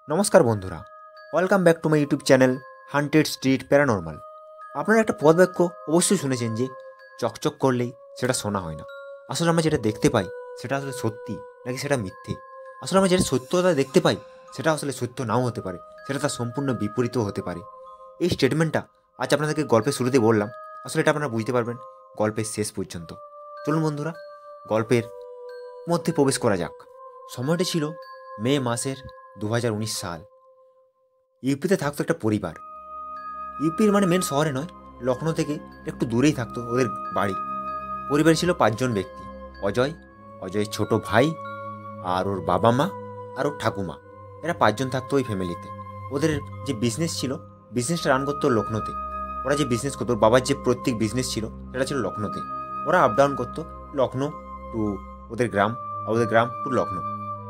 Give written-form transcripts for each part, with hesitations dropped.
নমস্কার বন্ধুরা, welcome back to my YouTube channel Haunted Street Paranormal. আপনারা একটা পদ বাক্য অবশ্যই শুনেছেন যে চকচক করলেই সেটা শোনা হয় না। আসলে আমরা যেটা দেখতে পাই সেটা আসলে সত্যি নাকি সেটা মিথ্যে। আসলে আমরা যেটা সত্যতা দেখতে পাই সেটা আসলে সত্য নাও হতে পারে, সেটা তার সম্পূর্ণ বিপরীতও হতে পারে। এই স্টেটমেন্টটা আজ আপনাদেরকে গল্পের শুরুতে বললাম, আসলে এটা আপনারা বুঝতে পারবেন গল্পের শেষ পর্যন্ত। চলুন বন্ধুরা, গল্পের মধ্যে প্রবেশ করা যাক। সময়টা ছিল মে মাসের 2019 সাল। ইউপিতে থাকতো একটা পরিবার। ইউপির মানে মেন শহরে নয়, লখনৌ থেকে একটু দূরেই থাকতো ওদের বাড়ি। পরিবারে ছিল 5জন ব্যক্তি: অজয়, অজয়ের ছোট ভাই, আর ওর বাবা মা, আর ওর ঠাকুমা। এরা 5জন থাকতো ওই ফ্যামিলিতে। ওদের যে বিজনেস ছিল, বিজনেসটা রান করতো লখনৌতে। ওরা যে বিজনেস করতো, ওর বাবার যে প্রত্যেক বিজনেস ছিল সেটা ছিল লখনৌতে। ওরা আপ ডাউন করতো লখনৌ টু ওদের গ্রাম, আর ওদের গ্রাম টু লখনৌ।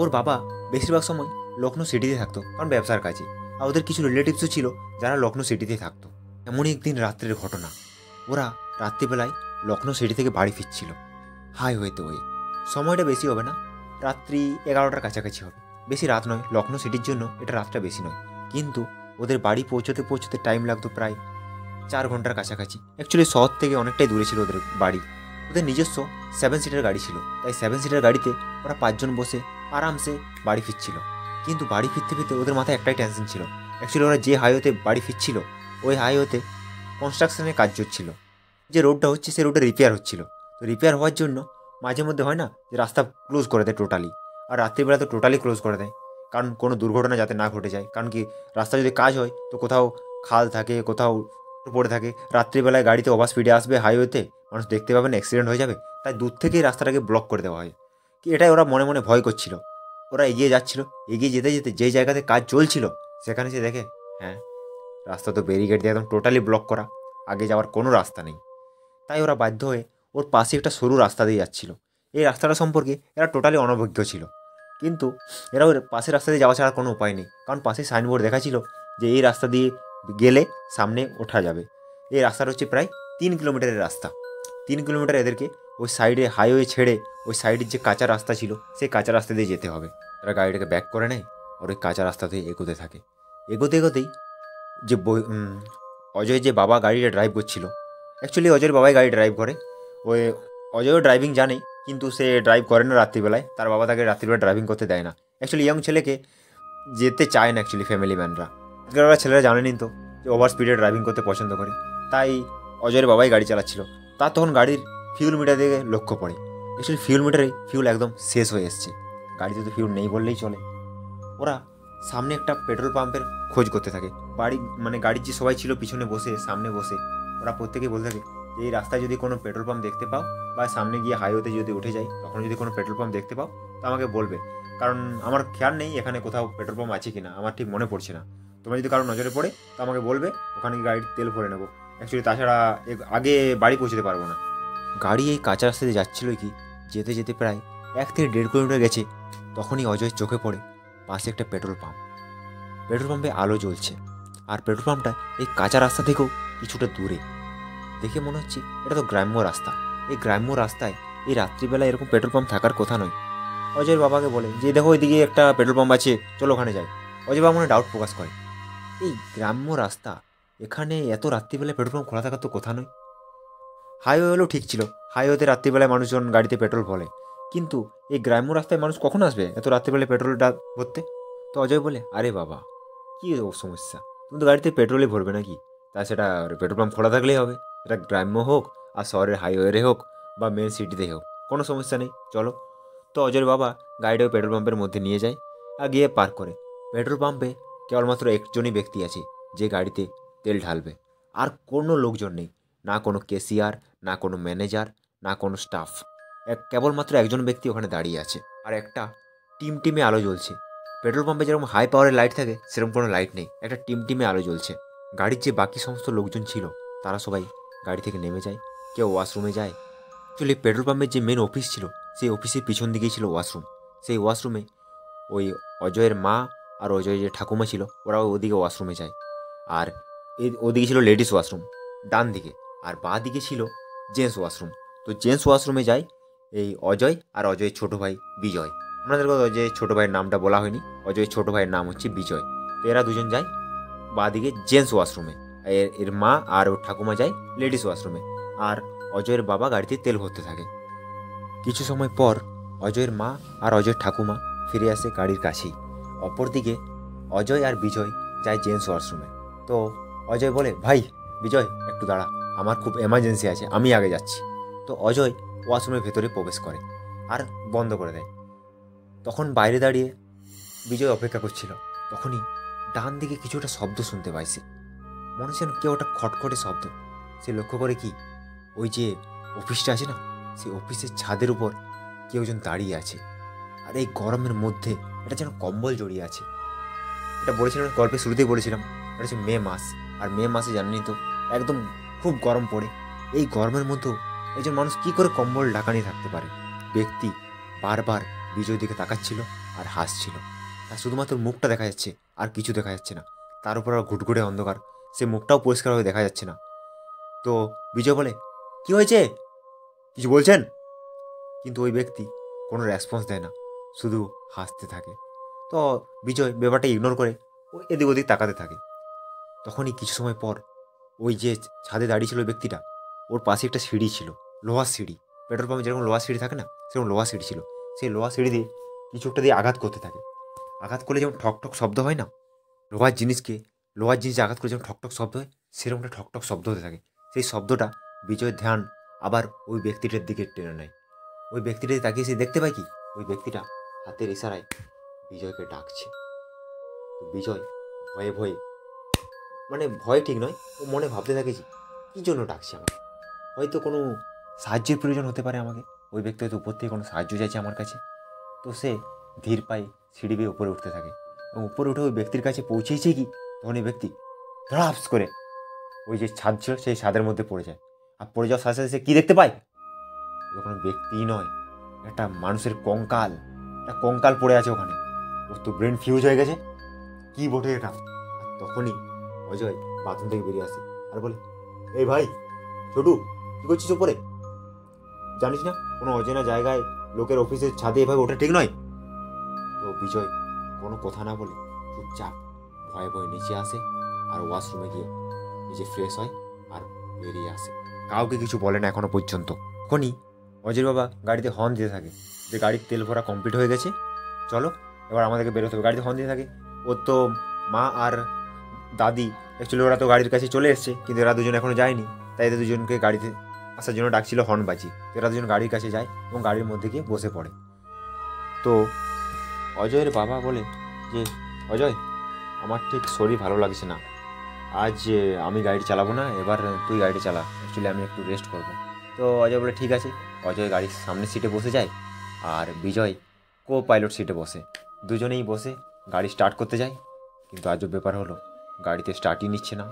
ওর বাবা বেশিরভাগ সময় লখনৌ সিটিতে থাকতো, কারণ ব্যবসার কাজে। আর ওদের কিছু রিলেটিভসও ছিল যারা লখনৌ সিটিতে থাকতো। এমনই একদিন রাত্রের ঘটনা। ওরা রাত্রিবেলায় লখনৌ সিটি থেকে বাড়ি ফিরছিল হাইওয়েতে হয়ে। সময়টা বেশি হবে না, রাত্রি 11টার কাছাকাছি হবে। বেশি রাত নয়, লখনৌ সিটির জন্য এটা রাতটা বেশি নয়। কিন্তু ওদের বাড়ি পৌঁছতে পৌঁছতে টাইম লাগতো প্রায় 4 ঘন্টার কাছাকাছি। অ্যাকচুয়ালি শহর থেকে অনেকটাই দূরে ছিল ওদের বাড়ি। ওদের নিজস্ব 7 সিটার গাড়ি ছিল, তাই 7 সিটার গাড়িতে ওরা 5জন বসে আরামসে বাড়ি ফিরছিল। কিন্তু বাড়ি ফিরতে ফিরতে ওদের মাথায় একটাই টেনশন ছিল। অ্যাকচুয়ালি ওরা যে হাইওয়েতে বাড়ি ফিরছিল, ওই হাইওয়েতে কনস্ট্রাকশনের কাজ হচ্ছিল। যে রোডটা হচ্ছে সেই রোডে রিপেয়ার হচ্ছিল। তো রিপেয়ার হওয়ার জন্য মাঝে মধ্যে হয় না যে রাস্তা ক্লোজ করে দেয় টোটালি, আর রাত্রিবেলা তো টোটালি ক্লোজ করে দেয়, কারণ কোনো দুর্ঘটনা যাতে না ঘটে যায়। কারণ কি, রাস্তা যদি কাজ হয় তো কোথাও খাল থাকে, কোথাও পড়ে থাকে, রাত্রিবেলায় গাড়িতে ওভার স্পিডে আসবে হাইওয়েতে, মানুষ দেখতে পাবেন, অ্যাক্সিডেন্ট হয়ে যাবে। তাই দূর থেকেই রাস্তাটাকে ব্লক করে দেওয়া হয়। কি, এটাই ওরা মনে মনে ভয় করছিল। ওরা এগিয়ে যাচ্ছিল, এগিয়ে যেতে যেতে যেই জায়গাতে কাজ চলছিল সেখানে সে দেখে, হ্যাঁ, রাস্তা তো ব্যারিকেড দিয়ে একদম টোটালি ব্লক করা, আগে যাওয়ার কোনো রাস্তা নেই। তাই ওরা বাধ্য হয়ে ওর পাশে একটা সরু রাস্তা দিয়ে যাচ্ছিল। এই রাস্তাটা সম্পর্কে এরা টোটালি অনভিজ্ঞ ছিল। কিন্তু এরা ওর পাশের রাস্তা দিয়ে যাওয়া ছাড়া কোনো উপায় নেই, কারণ পাশে সাইনবোর্ড দেখা ছিল যে এই রাস্তা দিয়ে গেলে সামনে ওঠা যাবে। এই রাস্তাটা হচ্ছে প্রায় 3 কিলোমিটারের রাস্তা। 3 কিলোমিটার এদেরকে ওই সাইডে হাইওয়ে ছেড়ে ওই সাইডের যে কাঁচা রাস্তা ছিল সেই কাঁচা রাস্তা দিয়ে যেতে হবে। তারা গাড়িটাকে ব্যাক করে নেয়, আর ওই কাঁচা রাস্তা দিয়ে এগোতে থাকে। এগোতে এগোতেই যে অজয় যে বাবা গাড়িটা ড্রাইভ করছিল, অ্যাকচুয়ালি অজয়ের বাবাই গাড়ি ড্রাইভ করে। ওই অজয়ও ড্রাইভিং জানে, কিন্তু সে ড্রাইভ করে না রাত্রিবেলায়। তার বাবা তাকে রাত্রিবেলা ড্রাইভিং করতে দেয় না। অ্যাকচুয়ালি ইয়ং ছেলেকে যেতে চায় না অ্যাকচুয়ালি ফ্যামিলি ম্যানরা। আজকালকার ছেলেরা জানেনই তো যে ওভার স্পিডে ড্রাইভিং করতে পছন্দ করে। তাই অজয়ের বাবাই গাড়ি চালাচ্ছিল। তার তখন গাড়ির ফিউল মিটার দিকে লক্ষ্য পড়ে। অ্যাকচুয়ালি ফিউল মিটারে ফিউল একদম শেষ হয়ে এসছে। গাড়িতে তো ফিউল নেই বললেই চলে। ওরা সামনে একটা পেট্রোল পাম্পের খোঁজ করতে থাকে। গাড়ির যে সবাই ছিল পিছনে বসে, সামনে বসে, ওরা প্রত্যেকেই বলতে থাকে যে এই রাস্তায় যদি কোনো পেট্রোল পাম্প দেখতে পাও, বা সামনে গিয়ে হাইওয়েতে যদি উঠে যাই তখন যদি কোনো পেট্রোল পাম্প দেখতে পাও তো আমাকে বলবে, কারণ আমার খেয়াল নেই এখানে কোথাও পেট্রোল পাম্প আছে কিনা, আমার ঠিক মনে পড়ছে না। তোমরা যদি কারো নজরে পড়ে তো আমাকে বলবে, ওখানে গাড়ির তেল ভরে নেবো। অ্যাকচুয়ালি তাছাড়া আগে বাড়ি পৌঁছতে পারবো না। গাড়ি এই কাঁচা রাস্তা দিয়ে যাচ্ছিলো কি, যেতে যেতে প্রায় 1 থেকে 1.5 কিলোমিটার গেছে, তখনই অজয়ের চোখে পড়ে পাশে একটা পেট্রোল পাম্প। পেট্রোল পাম্পে আলো জ্বলছে, আর পেট্রোল পাম্পটা এই কাঁচা রাস্তা থেকেও কিছুটা দূরে। দেখে মনে হচ্ছে এটা তো গ্রাম্য রাস্তা। এই গ্রাম্য রাস্তায় এই রাত্রিবেলা এরকম পেট্রোল পাম্প থাকার কথা নয়। অজয়ের বাবাকে বলে যে দেখো ওইদিকে একটা পেট্রোল পাম্প আছে, চলো ওখানে যাই। অজয় বাবা মনে ডাউট প্রকাশ করে, এই গ্রাম্য রাস্তা, এখানে এত রাত্রিবেলায় পেট্রোল পাম্প খোলা থাকার তো কথা নয়। হাইওয়ে হলেও ঠিক ছিল, হাইওয়েতে রাত্রিবেলায় মানুষজন গাড়িতে পেট্রোল ভরে, কিন্তু এই গ্রাম্য রাস্তায় মানুষ কখন আসবে এত রাত্রিবেলায় পেট্রোলটা ভরতে? তো অজয় বলে, আরে বাবা, কী সমস্যা, তুমি তো গাড়িতে পেট্রোলে ভরবে নাকি, তা সেটা পেট্রোল পাম্প খোলা থাকলেই হবে। এটা গ্রাম্য হোক, আর শহরের হাইওয়ে হোক, বা মেন সিটিতে হোক, কোনো সমস্যা নেই, চলো। তো অজয়ের বাবা গাড়িটাকে পেট্রোল পাম্পের মধ্যে নিয়ে যায় আর গিয়ে পার্ক করে। পেট্রোল পাম্পে কেবলমাত্র একজনই ব্যক্তি আছে যে গাড়িতে তেল ঢালবে, আর কোনো লোকজন নেই, না কোনো ক্যাশিয়ার, না কোনো ম্যানেজার, না কোনো স্টাফ। কেবলমাত্র একজন ব্যক্তি ওখানে দাঁড়িয়ে আছে, আর একটা টিমটিমে আলো জ্বলছে। পেট্রোল পাম্পে যেরকম হাই পাওয়ারের লাইট থাকে সেরকম কোনো লাইট নেই, একটা টিমটিমে আলো জ্বলছে। গাড়ির যে বাকি সমস্ত লোকজন ছিল তারা সবাই গাড়ি থেকে নেমে যায়, কেউ ওয়াশরুমে যায়। অ্যাকচুয়ালি পেট্রোল পাম্পের যে মেন অফিস ছিল সেই অফিসের পিছন দিকেই ছিল ওয়াশরুম। সেই ওয়াশরুমে ওই অজয়ের মা আর অজয়ের যে ঠাকুমা ছিল ওরাও ওদিকে ওয়াশরুমে যায়। আর ওদিকে ছিল লেডিস ওয়াশরুম ডান দিকে, আর বাঁ দিকে ছিল জেন্টস ওয়াশরুম। তো জেন্টস ওয়াশরুমে যায় এই অজয় আর অজয়ের ছোটো ভাই বিজয়। আপনাদেরকে অজয়ের ছোটো ভাইয়ের নামটা বলা হয়নি, অজয়ের ছোটো ভাইয়ের নাম হচ্ছে বিজয়। তো এরা দুজন যায় বাঁদিকে জেন্টস ওয়াশরুমে, এর মা আর ওর ঠাকুমা যায় লেডিস ওয়াশরুমে, আর অজয়ের বাবা গাড়িতে তেল ভরতে থাকে। কিছু সময় পর অজয়ের মা আর অজয়ের ঠাকুমা ফিরে আসে গাড়ির কাছেই। অপরদিকে অজয় আর বিজয় যায় জেন্টস ওয়াশরুমে। তো অজয় বলে, ভাই বিজয় একটু দাঁড়া, আমার খুব এমার্জেন্সি আছে, আমি আগে যাচ্ছি। তো অজয় ওয়াশরুমের ভেতরে প্রবেশ করে আর বন্ধ করে দেয়। তখন বাইরে দাঁড়িয়ে বিজয় অপেক্ষা করছিল। তখনই ডান দিকে কিছু একটা শব্দ শুনতে পাইছে, মনে হচ্ছে কেউ একটা খটখটে শব্দ। সে লক্ষ্য করে কি, ওই যে অফিসটা আছে না, সেই অফিসের ছাদের উপর কেউ একজন দাঁড়িয়ে আছে। আর এই গরমের মধ্যে এটা যেন কম্বল জড়িয়ে আছে। এটা বলেছিলাম গল্পের শুরুতেই বলেছিলাম, এটা হচ্ছে মে মাস। আর মে মাসে জানেনই তো একদম খুব গরম পড়ে। এই গরমের মধ্যেও একজন মানুষ কি করে কম্বল ঢাকা নিয়ে থাকতে পারে। ব্যক্তি বারবার বিজয় দিকে তাকাচ্ছিল আর হাসছিল। আর শুধুমাত্র মুখটা দেখা যাচ্ছে, আর কিছু দেখা যাচ্ছে না। তার উপর আর ঘুটঘুটে অন্ধকার, সে মুখটাও পরিষ্কারভাবে দেখা যাচ্ছে না। তো বিজয় বলে, কি হয়েছে, কিছু বলছেন? কিন্তু ওই ব্যক্তি কোনো রেসপন্স দেয় না, শুধু হাসতে থাকে। তো বিজয় ব্যাপারটা ইগনোর করে ওই এদিক ওদিক তাকাতে থাকে। তখনই কিছু সময় পর ওই যে ছাদে দাঁড়িয়ে ছিল ওই ব্যক্তিটা, ওর পাশে একটা সিঁড়ি ছিল, লোহার সিঁড়ি। পেট্রোল পাম্পে যেরকম লোহার সিঁড়ি থাকে না, সেরকম লোহার সিঁড়ি ছিল। সেই লোহার সিঁড়ি দিয়ে কিছু একটা দিয়ে আঘাত করতে থাকে। আঘাত করলে যেমন ঠক ঠক শব্দ হয় না, লোহার জিনিসকে লোহার জিনিসে আঘাত করে যেমন ঠক ঠক শব্দ হয়, সেরকম একটা ঠক ঠক শব্দ হতে থাকে। সেই শব্দটা বিজয়ের ধ্যান আবার ওই ব্যক্তিটার দিকে টেনে নেয়। ওই ব্যক্তিটা তাকিয়ে সে দেখতে পায় কি, ওই ব্যক্তিটা হাতের ইশারায় বিজয়কে ডাকছে। তো বিজয় ভয়ে ভয়ে, মানে ভয় ঠিক নয়, ও মনে ভাবতে থাকে যে কী জন্য ডাকছে আমাকে, হয়তো কোনো সাহায্যের প্রয়োজন হতে পারে আমাকে। ওই ব্যক্তি হয়তো উপর থেকে কোনো সাহায্য চাইছে আমার কাছে। তো সে ধীর পায়ে সিঁড়ি বেয়ে উপরে উঠতে থাকে, এবং উপরে উঠে ওই ব্যক্তির কাছে পৌঁছেছে কি, তখন এই ব্যক্তি ধরাপস করে ওই যে ছাদ ছিল সেই ছাদের মধ্যে পড়ে যায়। আর পড়ে যাওয়ার সাথে সাথে সে কী দেখতে পায়, কোনো ব্যক্তিই নয়, একটা মানুষের কঙ্কাল। একটা কঙ্কাল পড়ে আছে ওখানে। ওর তো ব্রেন ফিউজ হয়ে গেছে, কি বটে এটা। আর তখনই অজয় বাথরুম থেকে বেরিয়ে আসে আর বলে, এই ভাই ছোটু, কী করছিস ওপরে? জানিস না কোনো অচেনা জায়গায় লোকের অফিসের ছাদে এভাবে ওঠা ঠিক নয়? তো বিজয় কোনো কথা না বলে চুপচাপ ভয়ে ভয়ে নিচে আসে আর ওয়াশরুমে গিয়ে নিজে ফ্রেশ হয় আর বেরিয়ে আসে। কাউকে কিছু বলে না এখনো পর্যন্ত। তখনই অজয়ের বাবা গাড়িতে হর্ন দিতে থাকে যে গাড়ির তেল ভরা কমপ্লিট হয়ে গেছে, চলো এবার আমাদেরকে বেরোতে হবে। গাড়িতে হর্ন দিতে থাকে। ওর তো মা আর দাদি অ্যাকচুয়ালি ওরা তো গাড়ির কাছে চলে এসছে, কিন্তু এরা দুজন এখনো যায়নি। তাই এদের দুজনকে গাড়িতে আসার জন্য ডাকছিল হর্ন বাজিয়ে। এরা দুজন গাড়ির কাছে যায় এবং গাড়ির মধ্যে গিয়ে বসে পড়ে। তো অজয়ের বাবা বলে যে, অজয় আমার ঠিক শরীর ভালো লাগছে না, আজ আমি গাড়ি চালাবো না, এবার তুই গাড়িটা চালা, অ্যাকচুয়ালি আমি একটু রেস্ট করবো। তো অজয় বলে ঠিক আছে। অজয় গাড়ির সামনের সিটে বসে যায় আর বিজয় কো পাইলট সিটে বসে। দুজনেই বসে গাড়ি স্টার্ট করতে যায়, কিন্তু আজব ব্যাপার হলো গাড়িতে স্টার্টই নিচ্ছে না।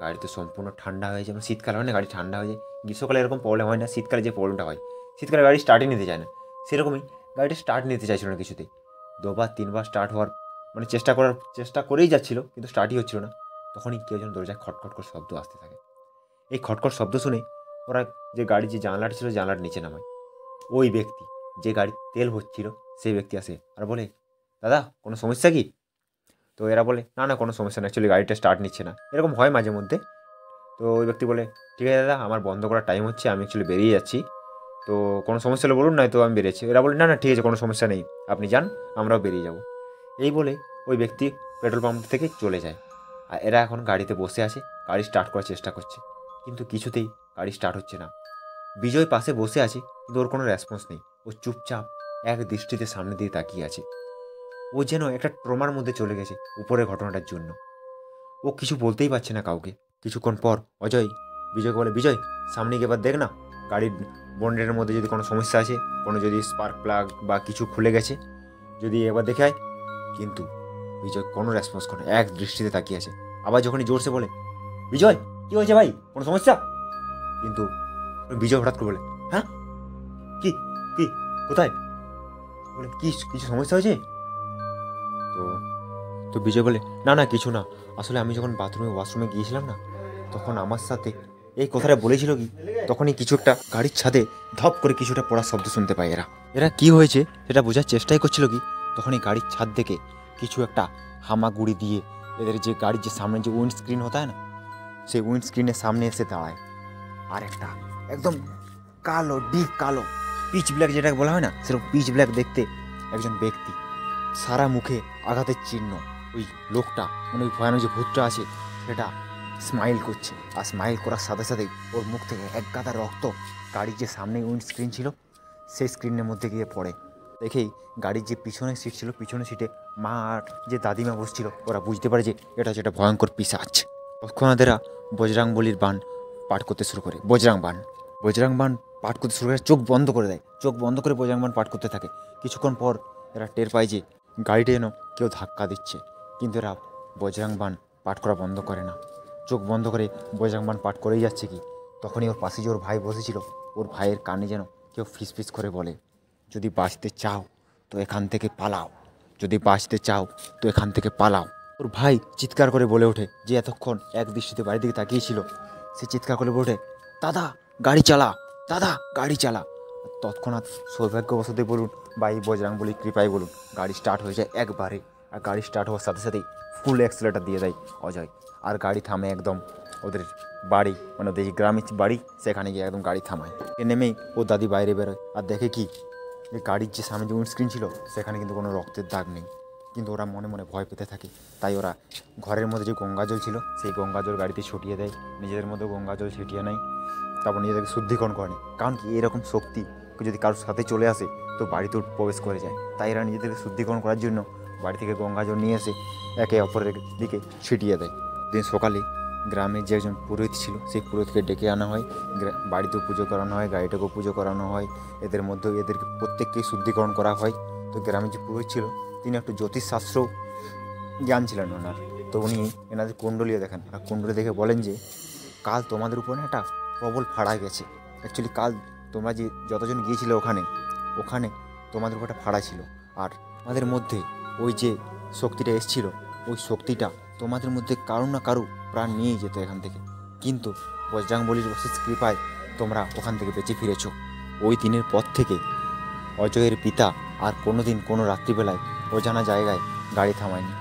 গাড়িতে সম্পূর্ণ ঠান্ডা হয়ে যায়, শীতকাল হয় না গাড়ি ঠান্ডা হয়ে যায়, গ্রীষ্মকালে এরকম প্রবলেম হয় না, শীতকালে যে প্রবলেমটা হয়, শীতকালে গাড়ি স্টার্টই নিতে চায় না, সেরকমই গাড়িটা স্টার্ট নিতে চাইছিল না কিছুতেই। দুবার তিনবার স্টার্ট হওয়ার মানে চেষ্টা করেই যাচ্ছিল, কিন্তু স্টার্টই হচ্ছিল না। তখনই কেউ যেন দরজায় খটখট করে শব্দ আসতে থাকে। এই খটখট শব্দ শুনে ওরা যে গাড়ির যে জানলাটা ছিল জানলার নিচে নামায়। ওই ব্যক্তি যে গাড়ির তেল ভরছিল সেই ব্যক্তি আসে আর বলে, দাদা কোনো সমস্যা কি? তো এরা বলে, না না কোনো সমস্যা না, অ্যাকচুয়ালি গাড়িটা স্টার্ট নিচ্ছে না, এরকম হয় মাঝে মধ্যে। তো ওই ব্যক্তি বলে, ঠিক আছে দাদা, আমার বন্ধ করার টাইম হচ্ছে, আমি অ্যাকচুয়ালি বেরিয়ে যাচ্ছি, তো কোনো সমস্যা হলে বলুন, নয় তো আমি বেরিয়েছি। এরা বলে, না না ঠিক আছে কোনো সমস্যা নেই, আপনি যান, আমরাও বেরিয়ে যাব। এই বলে ওই ব্যক্তি পেট্রোল পাম্প থেকে চলে যায়। আর এরা এখন গাড়িতে বসে আছে, গাড়ি স্টার্ট করার চেষ্টা করছে, কিন্তু কিছুতেই গাড়ি স্টার্ট হচ্ছে না। বিজয় পাশে বসে আছে, কিন্তু ওর কোনো রেসপন্স নেই। ও চুপচাপ এক দৃষ্টিতে সামনে দিয়ে তাকিয়ে আছে। ও যেন একটা ট্রমার মধ্যে চলে গেছে উপরের ঘটনাটার জন্য। ও কিছু বলতেই পারছে না কাউকে। কিছুক্ষণ পর অজয় বিজয়কে বলে, বিজয় সামনে গিয়ে এবার দেখ না গাড়ির বন্ডের মধ্যে যদি কোনো সমস্যা আছে, কোনো যদি স্পার্ক প্লাগ বা কিছু খুলে গেছে, যদি এবার দেখে আয়। কিন্তু বিজয় কোনো রেসপন্স করে না, এক দৃষ্টিতে তাকিয়ে আছে। আবার যখনই জোরসে বলে, বিজয় কী হয়েছে ভাই, কোনো সমস্যা? কিন্তু বিজয় হঠাৎ করে বলে, হ্যাঁ কি কি কোথায়? বলে, কি কিছু সমস্যা হয়েছে? তো তো বিজয় বলে, না না কিছু না, আসলে আমি যখন ওয়াশরুমে গিয়েছিলাম না, তখন আমার সাথে এই কথাটা বলেছিল কি, তখনই কিছু একটা গাড়ির ছাদে ধপ করে কিছুটা পড়ার শব্দ শুনতে পায় এরা। এরা কি হয়েছে সেটা বোঝার চেষ্টাই করছিল কি, তখনই গাড়ির ছাদ থেকে কিছু একটা হামাগুড়ি দিয়ে এদের যে গাড়ির যে সামনে যে উইন্ড স্ক্রিন হতো না, সেই উইন্ড স্ক্রিনের সামনে এসে দাঁড়ায়। আর একটা একদম কালো, ডিপ কালো, পিচ ব্ল্যাক যেটাকে বলা হয় না, সেরকম পিচ ব্ল্যাক দেখতে একজন ব্যক্তি, সারা মুখে আঘাতের চিহ্ন। ওই লোকটা মানে ওই ভয়ানক যে ভূতটা আছে সেটা স্মাইল করছে, আর স্মাইল করার সাথে সাথেই ওর মুখ থেকে এক গাদা রক্ত গাড়ির যে সামনে উইন্ড স্ক্রিন ছিল সেই স্ক্রিনের মধ্যে গিয়ে পড়ে। দেখেই গাড়ির যে পিছনের সিট ছিল, পিছনের সিটে মা আর যে দাদিমা বসছিল, ওরা বুঝতে পারে যে এটা হচ্ছে একটা ভয়ঙ্কর পিশাচ। তৎক্ষণাৎ এরা বজরাংবলীর বান পাঠ করতে শুরু করে। বজরাং বান পাঠ করতে শুরু করে, চোখ বন্ধ করে দেয়। চোখ বন্ধ করে বজরাং বান পাঠ করতে থাকে। কিছুক্ষণ পর এরা টের পায় যে গাড়িটা যেন কেউ ধাক্কা দিচ্ছে, কিন্তু এরা বজরাং বান পাঠ করা বন্ধ করে না। চোখ বন্ধ করে বজরাং বান পাঠ করেই যাচ্ছে কি, তখনই ওর পাশে যে ওর ভাই বসেছিল, ওর ভাইয়ের কানে যেন কেউ ফিসফিস করে বলে, যদি বাঁচতে চাও তো এখান থেকে পালাও, যদি বাঁচতে চাও তো এখান থেকে পালাও। ওর ভাই চিৎকার করে বলে ওঠে, যে এতক্ষণ এক দৃষ্টিতে বাড়ির দিকে তাকিয়েছিল, সে চিৎকার করে বলে ওঠে, দাদা গাড়ি চালা, দাদা গাড়ি চালা। তৎক্ষণাৎ সৌভাগ্যবশতই বলুন বা এই বজরাংবলীর কৃপায় বলুন, গাড়ি স্টার্ট হয়ে যায় একবারে। আর গাড়ি স্টার্ট হওয়ার সাথে সাথেই ফুল অ্যাক্সিলেটার দিয়ে দেয় অজয়, আর গাড়ি থামে একদম ওদের বাড়ি, মানে ওদের যে গ্রামের বাড়ি সেখানে গিয়ে একদম গাড়ি থামায়। নেমেই ও দাদি বাইরে বেরোয় আর দেখে কি, যে গাড়ির যে সামনে যে উইন্ডস্ক্রিন ছিল সেখানে কিন্তু কোনো রক্তের দাগ নেই। কিন্তু ওরা মনে মনে ভয় পেতে থাকে, তাই ওরা ঘরের মধ্যে যে গঙ্গা জল ছিল সেই গঙ্গা জল গাড়িতে ছটিয়ে দেয়, নিজেদের মধ্যে গঙ্গা জল ছিটিয়ে নেয়, তারপর নিজেদেরকে শুদ্ধিকরণ করে নেয়। কারণ কি, এরকম শক্তি যদি কারোর সাথে চলে আসে তো বাড়িতেও প্রবেশ করে যায়, তাই এরা নিজেদেরকে শুদ্ধিকরণ করার জন্য বাড়ি থেকে গঙ্গা জল নিয়ে এসে একে অপরের দিকে ছিটিয়ে দেয়। দিন সকালে গ্রামের যে একজন পুরোহিত ছিল সেই পুরোহিতকে ডেকে আনা হয়, বাড়িতেও পুজো করানো হয়, গাড়িটাকেও পুজো করানো হয়, এদের মধ্যেও এদেরকে প্রত্যেককেই শুদ্ধিকরণ করা হয়। তো গ্রামের যে পুরোহিত ছিল তিনি একটু জ্যোতিষশাস্ত্র জ্ঞান ছিলেন ওনার, তো উনি এনাদের কুণ্ডলিও দেখেন, আর কুণ্ডলি দেখে বলেন যে কাল তোমাদের উপরে একটা প্রবল ফাড়া গেছে। অ্যাকচুয়ালি কাল তোমরা যে যতজন গিয়েছিলে ওখানে তোমাদের উপর একটা ফাড়া ছিল, আর আমাদের মধ্যে ওই যে শক্তিটা এসেছিল ওই শক্তিটা তোমাদের মধ্যে কারো না কারো প্রাণ নিয়েই যেত এখান থেকে, কিন্তু বজরাংবলীর অশেষ কৃপায় তোমরা ওখান থেকে বেঁচে ফিরেছ। ওই দিনের পর থেকে অজয়ের পিতা আর কোনো দিন কোনো রাত্রিবেলায় অজানা জায়গায় গাড়ি থামায়নি।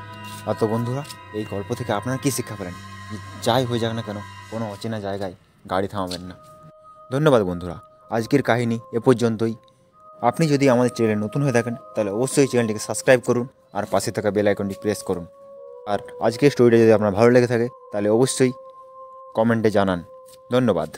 তো বন্ধুরা, এই গল্প থেকে আপনারা কী শিক্ষা পেলেন? যাই হয়ে যাক না কেন, কোনো অচেনা জায়গায় গাড়ি থামাবেন না। ধন্যবাদ বন্ধুরা, আজকের কাহিনী এ পর্যন্তই। আপনি যদি আমাদের চ্যানেলে নতুন হয়ে থাকেন তাহলে অবশ্যই চ্যানেলটিকে সাবস্ক্রাইব করুন আর পাশে থাকা বেল আইকনটি প্রেস করুন। আর আজকের স্টোরিটা যদি আপনার ভালো লেগে থাকে তাহলে অবশ্যই কমেন্টে জানান। ধন্যবাদ।